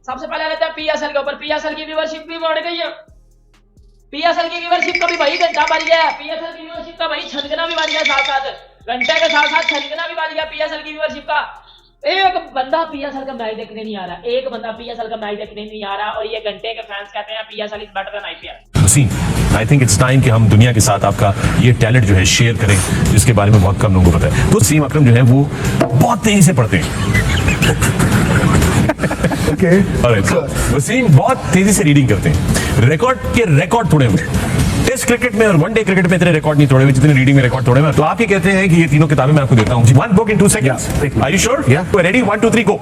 सबसे पहले लेते हैं पीएसएल के ऊपर। पीएसएल की व्यूअरशिप भी बढ़ गई है, पीएसएल की व्यूअरशिप का भी भाई घंटा बढ़ गया है, पीएसएल की व्यूअरशिप का भाई छनकना भी बढ़ गया, साथ साथ घंटे के साथ साथ छनकना भी बढ़ गया पीएसएल की व्यूअरशिप का। एक बंदा पीएसएल का मैच देखने नहीं आ रहा, एक बंदा पीएसएल का मैच देखने नहीं आ रहा, और ये घंटे के फैंस कहते हैं PSL is better than IPL. Wasim, I think it's time कि हम दुनिया के साथ आपका ये टैलेंट जो है शेयर करें, जिसके बारे में बहुत कम लोगों को पता है। तो वसीम अकरम जो है वो बहुत तेजी से पढ़ते हैं। वसीम बहुत तेजी से रीडिंग करते हैं, रिकॉर्ड तोड़े हुए टेस्ट क्रिकेट में और वनडे क्रिकेट में इतने रिकॉर्ड नहीं तोड़े हुए जितने रीडिंग में रिकॉर्ड तोड़े हुए। तो आप ये कहते हैं कि ये तीनों किताबें मैं आपको देता हूँ, one book in 2 seconds, are you sure? Ready, 1 2 3 go.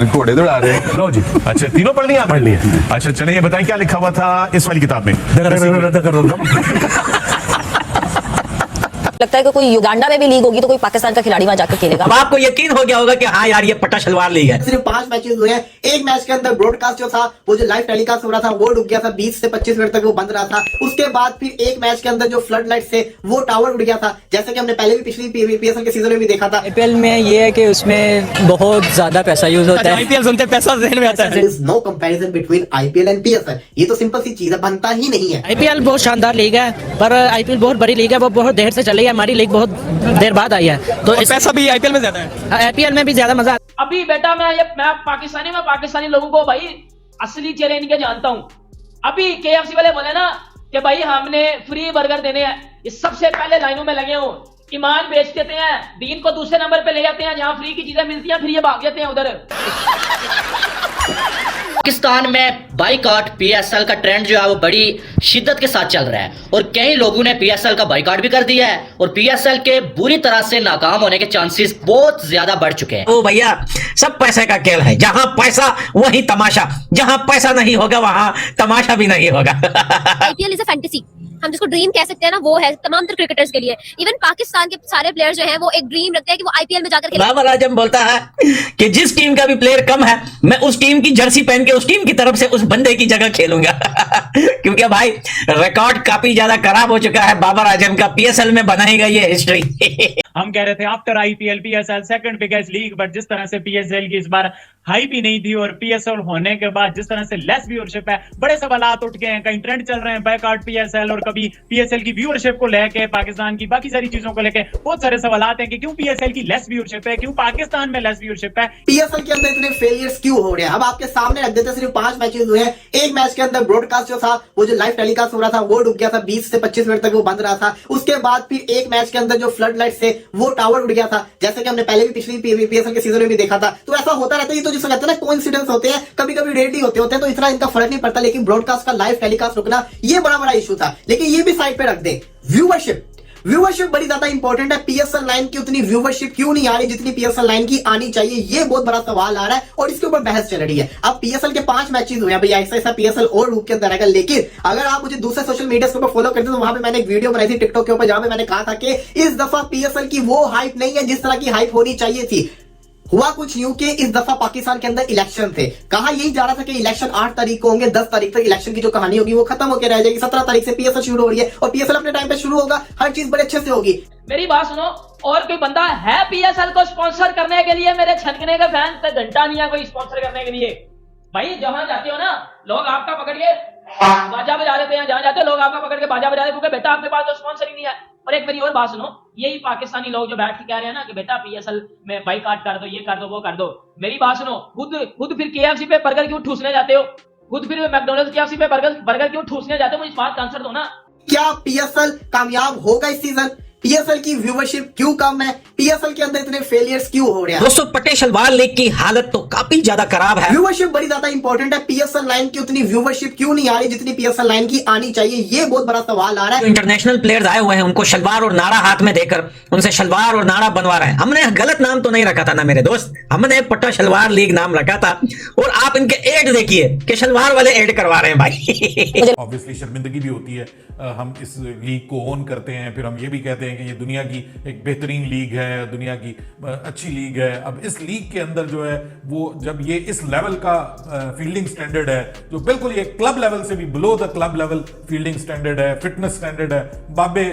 घोड़े दौड़ा रहे हैं। लो जी, अच्छा तीनों पढ़ लिया? पढ़ लिया। अच्छा चलिए, ये बताएं क्या लिखा हुआ था इस वाली किताब में? लगता है कि कोई युगांडा में भी लीग होगी तो कोई पाकिस्तान का खिलाड़ी वहां जाकर खेलेगा। अब आपको यकीन हो गया होगा कि हाँ यार ये पट्टा शलवार लीग है। सिर्फ 5 मैचेस हुए हैं, एक मैच के अंदर ब्रॉडकास्ट जो था वो जो लाइव टेलीकास्ट हो रहा था वो रुक गया था, 20 से 25 मिनट तक वो बंद रहा था। उसके बाद फिर एक मैच के अंदर जो फ्लड लाइट से वो टावर उड़ गया था, जैसे कि हमने पहले भी पिछली पीएसएल के सीजन में भी देखा था। आईपीएल में ये है कि उसमें बहुत ज्यादा पैसा यूज होता है। आईपीएल सुनते पैसा ज़हन में आता है। There is no comparison between IPL and PSL। ये तो सिंपल सी चीज है, बनता ही नहीं है। आईपीएल बहुत शानदार लीग है, पर आईपीएल बहुत बड़ी लीग है, वो बहुत देर से चली है। हमारी लीग बहुत देर बाद आई है, तो पैसा भी आईपीएल में ज्यादा है। आईपीएल में भी ज्यादा मजा। अभी बेटा मैं पाकिस्तानी लोगों को भाई असली चेहरे इनके जानता हूँ। अभी केएफसी वाले बोले ना कि भाई हमने फ्री बर्गर देने हैं, ये सबसे पहले लाइनों में लगे हूँ। ईमान बेच देते हैं, दीन को दूसरे नंबर पे ले जाते हैं, जहाँ फ्री की चीजें मिलती हैं फिर ये भाग जाते हैं उधर। पाकिस्तान में बाइकआउट पीएसएल का ट्रेंड जो है वो बड़ी शिद्दत के साथ चल रहा है, और कई लोगों ने पीएसएल का बाइकआउट भी कर दिया है, और पीएसएल के बुरी तरह से नाकाम होने के चांसेस बहुत ज्यादा बढ़ चुके हैं। ओ भैया, सब पैसे का खेल है, जहां पैसा वहीं तमाशा, जहां पैसा नहीं होगा वहां तमाशा भी नहीं होगा। आईपीएल इज अ फैंटेसी, हम जिसको ड्रीम कह सकते हैं ना, वो है तमाम तर क्रिकेटर्स के लिए। इवन पाकिस्तान के सारे प्लेयर्स जो हैं वो एक ड्रीम रखते हैं कि वो आईपीएल में जाकर खेलें। बाबर आजम बोलता है कि जिस टीम का भी प्लेयर कम है मैं उस टीम की जर्सी पहन के उस टीम की तरफ से उस बंदे की जगह खेलूंगा। क्योंकि भाई रिकॉर्ड काफी ज्यादा खराब हो चुका है बाबर आजम का, पीएसएल में बनाएगा ये हिस्ट्री। हम कह रहे थे after IPL PSL second biggest league, but जिस तरह से पीएसएल की इस बार हाइप ही नहीं थी, और पीएसएल होने के बाद जिस तरह से लेस व्यूअरशिप है, बड़े सवालात उठ गए हैं। कहीं ट्रेंड चल रहे हैं बैकआउट पीएसएल, और कभी पीएसएल की व्यूअरशिप को लेके, पाकिस्तान की बाकी सारी चीजों को लेके बहुत सारे सवालात हैं कि क्यों पीएसएल की लेस व्यूअरशिप है, क्यों पाकिस्तान में लेस व्यूअरशिप है, पीएसएल के अंदर इतने फेलियर्स क्यों हो रहे हैं। अब आपके सामने रख देते, सिर्फ 5 मैचेस हुए हैं, एक मैच के अंदर ब्रॉडकास्ट जो था वो जो लाइव टेलीकास्ट हो रहा था वो रुक गया था, 20 से 25 मिनट तक वो बंद रहा था। उसके बाद फिर एक मैच के अंदर जो फ्लड लाइट से वो टावर उड़ गया था, जैसे कि हमने पहले भी पिछली पीएसएल के सीजन में भी देखा था। तो ऐसा होता रहता है, ये तो जिसे कहते हैं ना कोइंसिडेंस होते हैं, कभी कभी रेडी होते हैं, तो इतना इनका फर्क नहीं पड़ता। लेकिन ब्रॉडकास्ट का लाइव टेलीकास्ट रुकना ये बड़ा इशू था। लेकिन ये भी साइड पे रख दे, व्यूअरशिप बड़ी ज्यादा इंपॉर्टेंट है। पीएसएल 9 की उतनी व्यूअरशिप क्यों नहीं आ रही जितनी पीएसएल 9 की आनी चाहिए, ये बहुत बड़ा सवाल आ रहा है, और इसके ऊपर बहस चल रही है। अब पीएसएल के 5 मैचेस हुए हैं भाई, ऐसा पीएसएल और लूप के अंदर आएगा। लेकिन अगर आप मुझे दूसरे सोशल मीडिया के ऊपर फॉलो करते तो वहां पे मैंने एक वीडियो बनाई थी टिकटॉक के ऊपर, जहां पे मैंने कहा था कि इस दफा पीएसएल की वो हाइप नहीं है जिस तरह की हाइप होनी चाहिए थी। हुआ कुछ यूं कि इस दफा पाकिस्तान के अंदर इलेक्शन थे, कहा यही जा रहा था कि इलेक्शन 8 तारीख को होंगे, 10 तारीख तक इलेक्शन की जो कहानी होगी वो खत्म होकर रह जाएगी। 17 तारीख से पीएसएल शुरू हो रही है, और पीएसएल अपने टाइम पे शुरू होगा, हर चीज बड़े अच्छे से होगी। मेरी बात सुनो, और कोई बंदा है पीएसएल को स्पॉन्सर करने के लिए? मेरे छनकने के फैन पे घंटा नहीं है कोई स्पॉन्सर करने के लिए। भाई जहां जाते हो ना, लोग आपका पकड़ के बाजा बजा देते हैं, जहां जाते हो लोग आपका पकड़ के बाजा बजा देते, क्योंकि बेटा आपके पास तो स्पॉन्सर ही नहीं है। और एक मेरी और बात सुनो, यही पाकिस्तानी लोग जो बैठ के कह रहे हैं ना कि बेटा पीएसएल में बाइकआउट कर दो, ये कर दो, वो कर दो, मेरी बात सुनो, खुद फिर केएफसी पे बर्गर क्यों ठूसने जाते हो? खुद फिर मैकडॉनल्ड्स केएफसी पे बर्गर क्यों ठूसने जाते हो? मुझे इस बात का आंसर दो ना। क्या पीएसएल कामयाब होगा इस सीजन? पीएसएल की व्यूअरशिप क्यों कम है? पीएसएल के अंदर इतने फेलियर्स क्यों हो रहे हैं? दोस्तों, पट्टे शलवार लीग की हालत तो काफी ज्यादा खराब है। व्यूअरशिप बड़ी ज्यादा इंपॉर्टेंट है। पीएसएल 9 की उतनी व्यूअरशिप क्यों नहीं आ रही जितनी पीएसएल 9 की आनी चाहिए, ये बहुत बड़ा सवाल आ रहा है। इंटरनेशनल प्लेयर्स आए हुए हैं, उनको शलवार और नाड़ा हाथ में देकर उनसे शलवार और नाड़ा बनवा रहे हैं। हमने गलत नाम तो नहीं रखा था ना मेरे दोस्त, हमने पट्टा शलवार लीग नाम रखा था, और आप इनके एड देखिए कि शलवार वाले एड करवा रहे हैं भाई। ऑब्वियसली शर्मिंदगी भी होती है, हम इस लीग को ओन करते हैं, फिर हम ये भी कहते हैं हैं कि ये दुनिया की एक बेहतरीन लीग है, दुनिया की अच्छी लीग है। अब इस लीग के अंदर जो है वो जब ये इस लेवल का फील्डिंग स्टैंडर्ड है जो बिल्कुल ये क्लब लेवल से भी below the club level fielding standard है, फिटनेस स्टैंडर्ड है, बाबे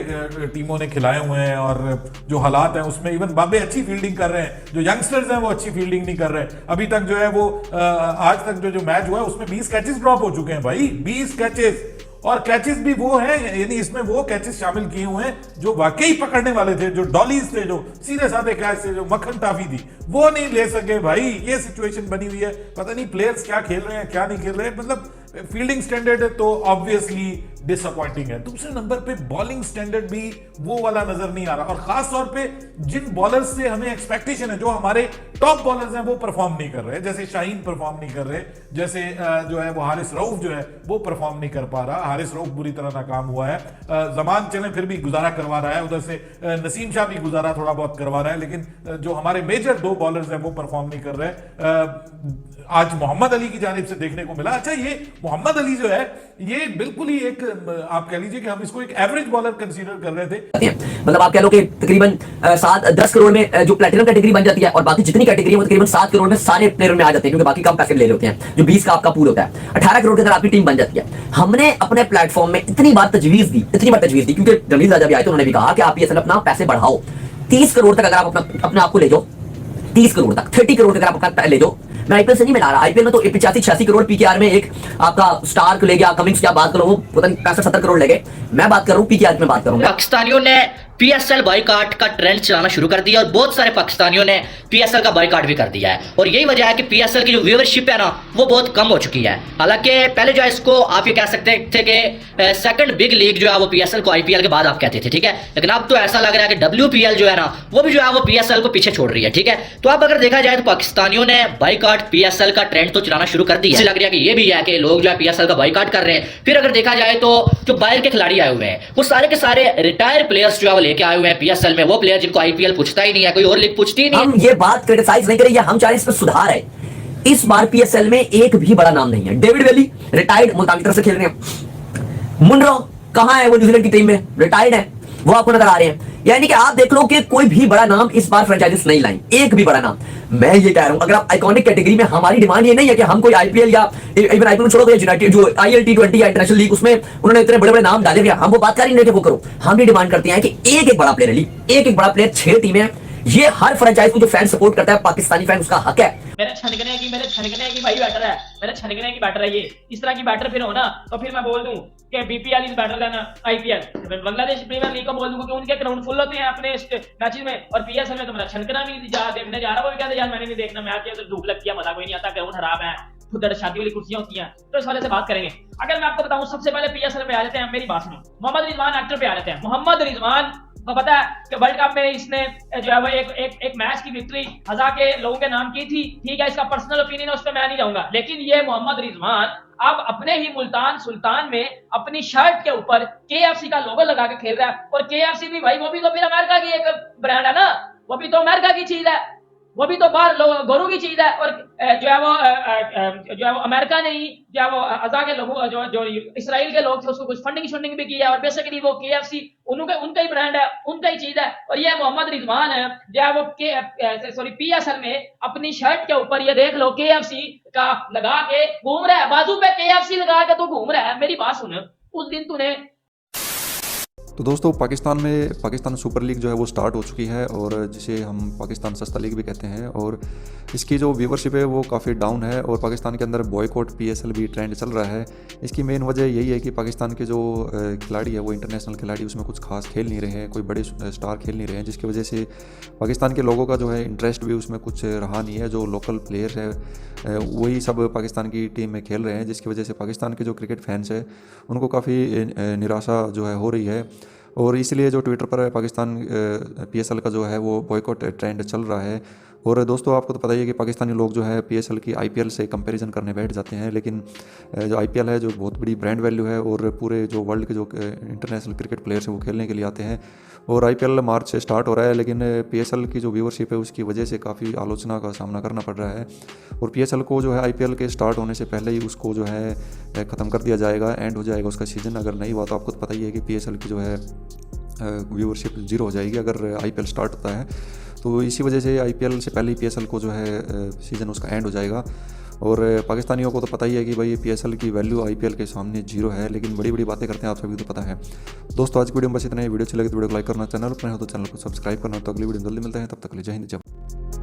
टीमों ने खिलाए हुए हैं और जो हालात हैं उसमें इवन बाबे अच्छी फील्डिंग कर रहे हैं, जो यंगस्टर्स हैं वो अच्छी फील्डिंग नहीं कर रहे। अभी तक जो है वो आज तक जो मैच हुआ है उसमें 20 कैचेस ड्रॉप हो चुके हैं भाई, 20 कैचेस, और कैचेस भी वो हैं, यानी इसमें वो कैचेस शामिल किए हुए हैं जो वाकई पकड़ने वाले थे, जो डॉलीज थे, जो सीधे साधे कैच थे, जो मक्खन टाफी थी, वो नहीं ले सके भाई। ये सिचुएशन बनी हुई है, पता नहीं प्लेयर्स क्या खेल रहे हैं क्या नहीं खेल रहे हैं। मतलब फील्डिंग स्टैंडर्ड तो ऑब्वियसली डिसअपॉइंटिंग है। दूसरे नंबर पे बॉलिंग स्टैंडर्ड भी वो वाला नजर नहीं आ रहा, और खास तौर पे जिन बॉलर्स से हमें एक्सपेक्टेशन है, जो हमारे टॉप बॉलर्स हैं, वो परफॉर्म नहीं कर रहे। जैसे शाहीन परफॉर्म नहीं कर रहे, जैसे जो है वो हारिस रऊफ जो है वो परफॉर्म नहीं कर पा रहा। हारिस रऊफ बुरी तरह नाकाम हुआ है। जमान चले फिर भी गुजारा करवा रहा है, उधर से नसीम शाह भी गुजारा थोड़ा बहुत करवा रहा है, लेकिन जो हमारे मेजर दो बॉलर्स हैं वो परफॉर्म नहीं कर रहे। आज मोहम्मद अली की जानिब से देखने को मिला। अच्छा, ये मोहम्मद अली जो है ये बिल्कुल ही एक, आप कह लीजिए कि हम इसको एक एवरेज बॉलर कंसीडर कर रहे थे। मतलब आप कह लो कि तकरीबन 7-10 करोड़ में जो प्लेटिनम कैटेगरी बन जाती है, और बाकी जितनी कैटेगरी है वो तकरीबन 7 करोड़ में सारे प्लेयर में आ जाते हैं, क्योंकि बाकी कम पैसे ले होते हैं। जो 20 का आपका पूल होता है, 18 करोड़ के अंदर आपकी टीम बन जाती है। हमने अपने प्लेटफॉर्म में इतनी बार तजवीज दी, क्योंकि जमील राजा भी आए थे, उन्होंने भी कहा कि आप ये अपना पैसे बढ़ाओ 30 करोड़ तक, अगर आप अपने आप को ले जाओ 30 करोड़ तक, 30 करोड़ तक आप अपना ले जाओ। मैं आईपीएल से नहीं मिला रहा, आईपीएल में तो 85-86 करोड़ पीकेआर में एक आपका स्टार्क ले गया, कमिंग्स क्या बात करो, वो पता नहीं 65-70 करोड़ ले गए। मैं बात कर रहा हूँ पीकेआर में बात करूंगा। पाकिस्तानियों ने पीएसएल बायकॉट का ट्रेंड चलाना शुरू कर दिया, और बहुत सारे पाकिस्तानियों ने पीएसएल का बायकॉट भी कर दिया है, और यही वजह है कि पीएसएल की जो व्यूअरशिप है ना वो बहुत कम हो चुकी है। हालांकि पहले जो है इसको आप ये कह सकते थे कि सेकंड बिग लीग जो है वो पीएसएल को आईपीएल के बाद आप कहते थे, ठीक है, लेकिन अब तो ऐसा लग रहा है कि डब्ल्यूपीएल जो है ना वो भी जो है वो पीएसएल को पीछे छोड़ रही है, ठीक है। तो अब अगर देखा जाए तो पाकिस्तानियों ने बायकॉट पीएसएल का ट्रेंड तो चलाना शुरू कर दिया। इससे लग रहा है कि ये भी है कि लोग जो है पीएसएल का बायकॉट कर रहे हैं। फिर अगर देखा जाए तो जो बाहर के खिलाड़ी आए हुए हैं वो सारे के सारे रिटायर प्लेयर्स जो है वो लेके आए हुए हैं पीएसएल में, वो प्लेयर जिनको आईपीएल पूछता ही नहीं है, कोई और लीग पूछती ही नहीं है। हम ये बात क्रिटिसाइज नहीं करें, हम चाह रहे हैं इसमें सुधार है। इस बार पीएसएल में एक भी बड़ा नाम नहीं है। डेविड वेली रिटायर्ड मुल्तान की तरफ से खेल रहे हैं। मुनरो कहां है, वो न्यूजीलैंड की टीम में रिटायर्ड है, वो आपको नजर आ रहे हैं। यानी कि आप देख लो कि कोई भी बड़ा नाम इस बार फ्रेंचाइजीज नहीं लाई, एक भी बड़ा नाम। मैं ये कह रहा हूं, अगर आप आइकॉनिक कैटेगरी में, हमारी डिमांड ये नहीं है कि हम कोई आईपीएल या इवन आईपीएल छोड़ो तो यूनाइटेड जो आईएल T20 या इंटरनेशनल लीग, उसमें उन्होंने इतने बड़े बड़े नाम डाले हुए, हम वो बात कर ही नहीं कि वो करो। हम भी डिमांड करते हैं कि एक बड़ा प्लेयर ली, एक बड़ा प्लेयर, 6 टीमें, ये हर फ्रेंचाइज को जो फैन सपोर्ट करता है, पाकिस्तानी फैन, उसका हक है। मेरे छनकने की भाई बैटर है, मेरे छनकने की बैटर है ये। इस तरह की बैटर फिर हो ना तो फिर मैं बोल दूं कि BPL is better than IPL. Bangladesh premier league को बोल दूंगा कि उनके ग्राउंड फुल होते हैं अपने मैचेस में, और पीएसएल में तो मेरा छनकना भी देखने जा रहा, वो भी कहते यार मैंने नहीं देखना मैच, तो धूप लगती है, मजा कोई नहीं आता, ग्राउंड खराब है, खुद शादी वाली कुर्सियां होती हैं। तो इस वाले से बात करेंगे। अगर मैं आपको बताऊं, सबसे पहले पीएसएल पे आ जाते हैं, मेरी बात सुनो, मोहम्मद रिजवान एक्टर पे आ जाते हैं। मोहम्मद रिजवान को पता है कि वर्ल्ड कप में इसने जो है वो एक मैच की विक्ट्री 1000 के लोगों के नाम की थी, ठीक है, इसका पर्सनल ओपिनियन है, उस पर मैं नहीं जाऊंगा। लेकिन ये मोहम्मद रिजवान अब अपने ही मुल्तान सुल्तान में अपनी शर्ट के ऊपर केएफसी का लोगो लगा के खेल रहा है, और केएफसी भी भाई वो भी तो फिर अमेरिका की एक ब्रांड है ना, वो भी तो अमेरिका की चीज है, वो भी तो बाहर गोरू की चीज है। और जो है वो अमेरिका ने ही जो है वो अज़ा के लोगों जो इसराइल के लोग थे उसको कुछ फंडिंग भी किया, और बेसिकली वो केएफसी उनका ही ब्रांड है, उनका ही चीज है। और ये मोहम्मद रिजवान है जो है वो पीएसएल में अपनी शर्ट के ऊपर ये देख लो केएफसी का लगा के घूम रहा है, बाजू पे केएफसी लगा के तो घूम रहा है। मेरी बात सुन, उस दिन तूने तो दोस्तों पाकिस्तान सुपर लीग जो है वो स्टार्ट हो चुकी है, और जिसे हम पाकिस्तान सस्ता लीग भी कहते हैं, और इसकी जो व्यूवरशिप है वो काफ़ी डाउन है, और पाकिस्तान के अंदर बॉयकॉट पीएसएल भी ट्रेंड चल रहा है। इसकी मेन वजह यही है कि पाकिस्तान के जो खिलाड़ी है वो इंटरनेशनल खिलाड़ी उसमें कुछ खास खेल नहीं रहे हैं, कोई बड़े स्टार खेल नहीं रहे हैं, जिसकी वजह से पाकिस्तान के लोगों का जो है इंटरेस्ट भी उसमें कुछ रहा नहीं है। जो लोकल प्लेयर है वही सब पाकिस्तान की टीम में खेल रहे हैं, जिसकी वजह से पाकिस्तान के जो क्रिकेट फैंस है उनको काफ़ी निराशा जो है हो रही है, और इसलिए जो ट्विटर पर पाकिस्तान पीएसएल का जो है वो बॉयकॉट ट्रेंड चल रहा है। और दोस्तों आपको तो पता ही है कि पाकिस्तानी लोग जो है पीएसएल की आईपीएल से कंपैरिजन करने बैठ जाते हैं, लेकिन जो आईपीएल है जो बहुत बड़ी ब्रांड वैल्यू है, और पूरे जो वर्ल्ड के जो इंटरनेशनल क्रिकेट प्लेयर्स हैं वो खेलने के लिए आते हैं, और आईपीएल मार्च से स्टार्ट हो रहा है, लेकिन पीएसएल की जो व्यूवरशिप है उसकी वजह से काफ़ी आलोचना का सामना करना पड़ रहा है, और पीएसएल को जो है आईपीएल के स्टार्ट होने से पहले ही उसको जो है ख़त्म कर दिया जाएगा, एंड हो जाएगा उसका सीज़न। अगर नहीं हुआ तो आपको तो पता ही है कि पीएसएल की जो है व्यूअरशिप जीरो हो जाएगी अगर IPL स्टार्ट होता है। तो इसी वजह से IPL से पहले ही PSL को जो है सीज़न उसका एंड हो जाएगा। और पाकिस्तानियों को तो पता ही है कि भाई PSL की वैल्यू IPL के सामने जीरो है, लेकिन बड़ी बड़ी बातें करते हैं, आप सभी को तो पता है। दोस्तों आज की वीडियो में बस इतना ही। वीडियो अच्छी लगे तो वीडियो को लाइक करना, चैनल पर नए हो तो चैनल को सब्सक्राइब करना। तो अगली वीडियो में जल्दी मिलते हैं, तब तक के लिए जय हिंद जय भारत।